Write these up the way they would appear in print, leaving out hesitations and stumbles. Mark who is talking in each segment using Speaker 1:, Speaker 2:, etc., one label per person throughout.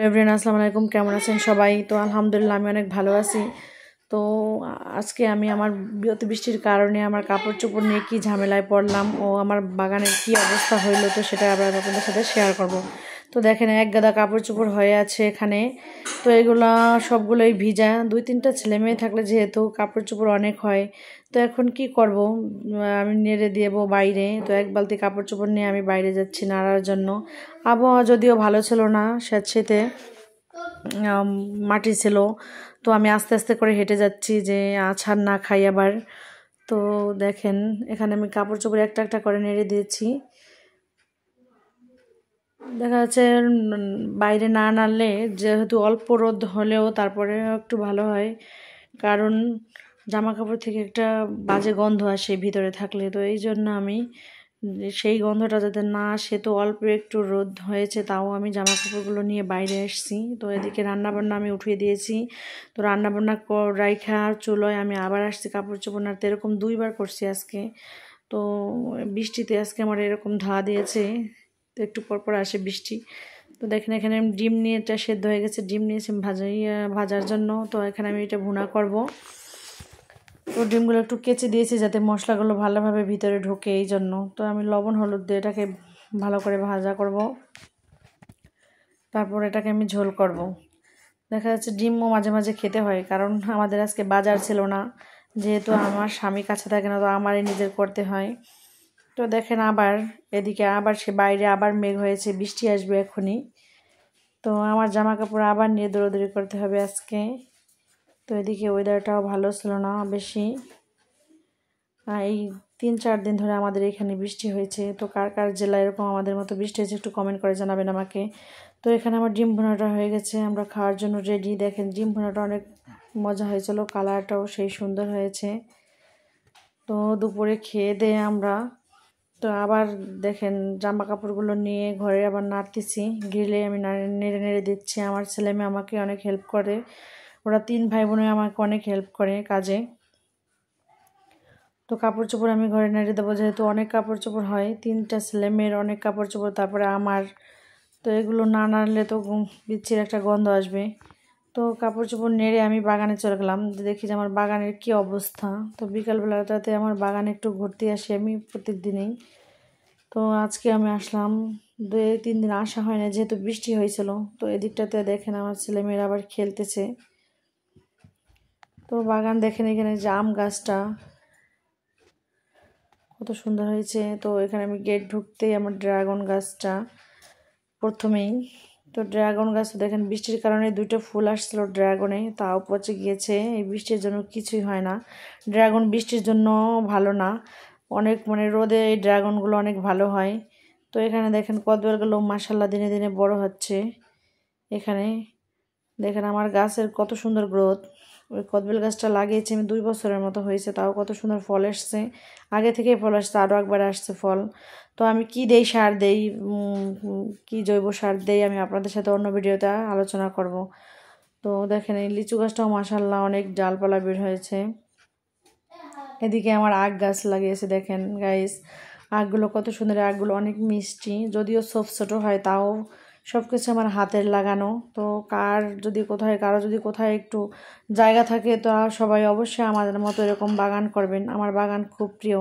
Speaker 1: Everyone আসসালামু আলাইকুম, কেমন আছেন সবাই? তো আলহামদুলিল্লাহ আমি অনেক ভালো আছি। তো আজকে আমি আমার অতিবৃষ্টির কারণে আমার কাপড় চোপড় নিয়ে কী ঝামেলায় পড়লাম ও আমার বাগানের কী অবস্থা হইলো, তো সেটা আবার আপনাদের সাথে শেয়ার করব। তো দেখেন এক গাদা কাপড় চোপড় হয়ে আছে এখানে। তো এগুলা সবগুলোই ভিজা, 2-3টা ছেলে মেয়ে থাকলে যেহেতু কাপড় চোপড় অনেক হয়। তো এখন কি করব, আমি নেড়ে দেবো বাইরে। তো এক বালতি কাপড় চোপড় নিয়ে আমি বাইরে যাচ্ছি নাড়ার জন্য। আবহাওয়া যদিও ভালো ছিল না, স্যাঁতসেঁতে মাটি ছিল। তো আমি আস্তে আস্তে করে হেঁটে যাচ্ছি যে আছাড় না খাই আবার। তো দেখেন এখানে আমি কাপড় চোপড় একটা একটা করে নেড়ে দিয়েছি। দেখা যাচ্ছে বাইরে না নাড়লে যেহেতু অল্প রোদ হলেও তারপরে একটু ভালো হয়, কারণ জামা কাপড় থেকে একটা বাজে গন্ধ আসে ভিতরে থাকলে। তো এই জন্য আমি সেই গন্ধটা যাতে না আসে, তো অল্প একটু রোদ হয়েছে তাও আমি জামা কাপড়গুলো নিয়ে বাইরে এসেছি। তো এদিকে রান্নাবান্না আমি উঠিয়ে দিয়েছি। তো রান্নাবান্না রাইখা চুলোয় আমি আবার আসছি কাপড় চোপড় নাড়তে। এরকম 2বার করছি আজকে। তো বৃষ্টিতে আজকে আমার এরকম ধোয়া দিয়েছে, তো একটু পরপর আসে বৃষ্টি। তো দেখেন এখানে ডিম নিয়ে এটা সেদ্ধ হয়ে গেছে, ডিম নিয়েছি ভাজার জন্য। তো এখানে আমি এটা ভুনা করব। তো ডিমগুলো একটু কেচে দিয়েছি যাতে মশলাগুলো ভালোভাবে ভিতরে ঢোকে, এই জন্য। তো আমি লবণ হলুদ দিয়ে এটাকে ভালো করে ভাজা করব, তারপর এটাকে আমি ঝোল করব। দেখা যাচ্ছে ডিমও মাঝে মাঝে খেতে হয়, কারণ আমাদের আজকে বাজার ছিল না, যেহেতু আমার স্বামী কাছে থাকে না, তো আমারই নিজের করতে হয়। তো দেখেন আবার এদিকে আবার সে বাইরে আবার মেঘ হয়েছে, বৃষ্টি আসবে এখনই। তো আমার জামা কাপড় আবার নিয়ে দৌড়াদৌড়ি করতে হবে আজকে। তো এদিকে ওয়েদারটাও ভালো ছিল না বেশি। এই 3-4 দিন ধরে আমাদের এখানে বৃষ্টি হয়েছে। তো কার কার জেলায় এরকম আমাদের মতো বৃষ্টি হয়েছে একটু কমেন্ট করে জানাবেন আমাকে। তো এখানে আমার ডিম ভুনাটা হয়ে গেছে, আমরা খাওয়ার জন্য রেডি। দেখেন ডিম ভুনাটা অনেক মজা হয়েছিল, কালারটাও সেই সুন্দর হয়েছে। তো দুপুরে খেয়ে দিয়ে আমরা তো আবার দেখেন জামা কাপড়গুলো নিয়ে ঘরে আবার নাড়তেছি, গ্রিলে আমি নেড়ে নেড়ে দিচ্ছি। আমার ছেলে মেয়ে আমাকে অনেক হেল্প করে, ওরা 3 ভাই বোনে আমাকে অনেক হেল্প করে কাজে। তো কাপড় চোপড় আমি ঘরে নেড়ে দেবো, যেহেতু অনেক কাপড় চোপড় হয়, 3টা ছেলে মেয়ের অনেক কাপড় চোপড়, তারপরে আমার। তো এগুলো না নাড়লে তো বিচ্ছির একটা গন্ধ আসবে। তো কাপড় চোপড় নেড়ে আমি বাগানে চলে গেলাম, দেখি যে আমার বাগানের কী অবস্থা। তো বিকালবেলাটাতে আমার বাগানে একটু ঘুরতে আসি আমি প্রত্যেক দিনেই। তো আজকে আমি আসলাম, 2-3 দিন আসা হয় না যেহেতু বৃষ্টি হয়েছিল। তো এদিকটাতে দেখেন আমার ছেলেমেয়েরা আবার খেলতেছে। তো বাগান দেখেন এখানে যে আম গাছটা কত সুন্দর হয়েছে। তো এখানে আমি গেট ঢুকতেই আমার ড্রাগন গাছটা প্রথমেই। তো ড্রাগন গাছ দেখেন বৃষ্টির কারণে 2টা ফুল আসছিল ড্রাগনে, তাও পচে গিয়েছে। এই বৃষ্টির জন্য কিছুই হয় না, ড্রাগন বৃষ্টির জন্য ভালো না, অনেক রোদে এই ড্রাগনগুলো অনেক ভালো হয়। তো এখানে দেখেন কদবেলগুলো মাশাআল্লাহ দিনে দিনে বড় হচ্ছে। এখানে দেখেন আমার গাছের কত সুন্দর গ্রোথ। ওই কদবেল গাছটা লাগিয়েছি আমি 2 বছরের মতো হয়েছে, তাও কত সুন্দর ফল এসছে। আগে থেকেই ফল আসছে, আরও একবার আসছে ফল। তো আমি কি দেই, সার দেই, কি জৈব সার দেই, আমি আপনাদের সাথে অন্য ভিডিওতে আলোচনা করব। তো দেখেন এই লিচু গাছটাও মাশাআল্লাহ অনেক ডালপালা বের হয়েছে। এদিকে আমার আখ গাছ লাগিয়েছে, দেখেন গাইস আখগুলো কত সুন্দর, আখগুলো অনেক মিষ্টি, যদিও ছোট ছোট হয়, তাও সব কিছু আমার হাতের লাগানো। তো কারো যদি কোথায় একটু জায়গা থাকে, তো সবাই অবশ্যই আমাদের মতো এরকম বাগান করবেন। আমার বাগান খুব প্রিয়,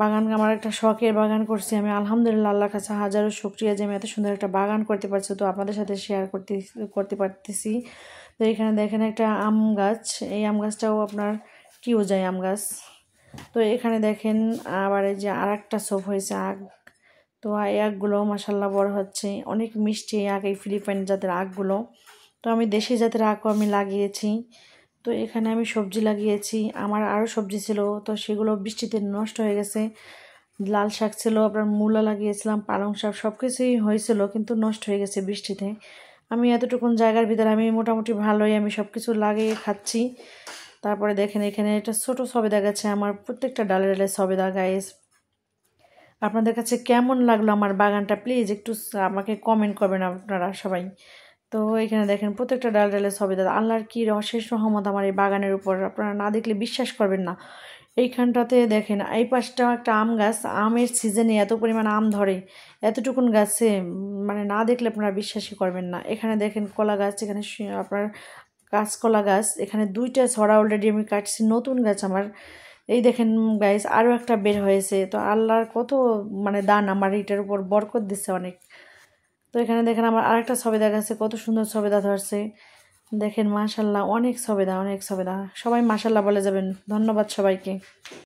Speaker 1: বাগান আমার একটা শখের বাগান করছি আমি। আলহামদুলিল্লাহ, আল্লাহর কাছে হাজারো শুকরিয়া যে আমি এত সুন্দর একটা বাগান করতে পারছি, তো আপনাদের সাথে শেয়ার করতে পারতেছি। তো এখানে দেখেন একটা আম গাছ, এই আম গাছটাও আপনার কিউজাই আম গাছ। তো এখানে দেখেন আবার এই যে আর একটা ছোপ হয়েছে আখ। তো এই আখগুলো মাশাআল্লাহ বড় হচ্ছে, অনেক মিষ্টি আখ, এই ফিলিপাইন জাতের আখগুলো। তো আমি দেশি জাতের আখও আমি লাগিয়েছি। তো এখানে আমি সবজি লাগিয়েছি, আমার আরও সবজি ছিল, তো সেগুলো বৃষ্টিতে নষ্ট হয়ে গেছে। লাল শাক ছিল, আপনার মূলা লাগিয়েছিলাম, পালং শাক, সব কিছুই হয়েছিল, কিন্তু নষ্ট হয়ে গেছে বৃষ্টিতে। আমি এতটুকুন জায়গার ভিতরে আমি মোটামুটি ভালোই আমি সব কিছু লাগিয়ে খাচ্ছি। তারপরে দেখেন এখানে একটা ছোটো সবেদা গাছে আমার প্রত্যেকটা ডালে ডালে সবেদা গাইস। আপনাদের কাছে কেমন লাগলো আমার বাগানটা প্লিজ একটু আমাকে কমেন্ট করবেন আপনারা সবাই। তো এখানে দেখেন প্রত্যেকটা ডাল ডালে সবেদা, আল্লাহর কি অশেষ রহমত আমার এই বাগানের উপর, আপনারা না দেখলে বিশ্বাস করবেন না। এইখানটাতে দেখেন এই পাশটাও একটা আম গাছ, আমের সিজনে এত পরিমাণ আম ধরে, এতটুকুন গাছে মানে না দেখলে আপনারা বিশ্বাসই করবেন না। এখানে দেখেন কলা গাছ, এখানে আপনার কাঁচকলা গাছ, এখানে 2টা ছড়া অলরেডি আমি কাটছি, নতুন গাছ আমার। এই দেখেন গাইস আরও একটা বের হয়েছে। তো আল্লাহর কত মানে দান আমার এটার উপর, বরকত দিচ্ছে অনেক। তো এখানে দেখেন আমার আরেকটা সবেদা গাছে কত সুন্দর সবেদা ধরছে। দেখেন মাশাল্লাহ, অনেক সবেদা, অনেক সবেদা। সবাই মাশাল্লাহ বলে যাবেন। ধন্যবাদ সবাইকে।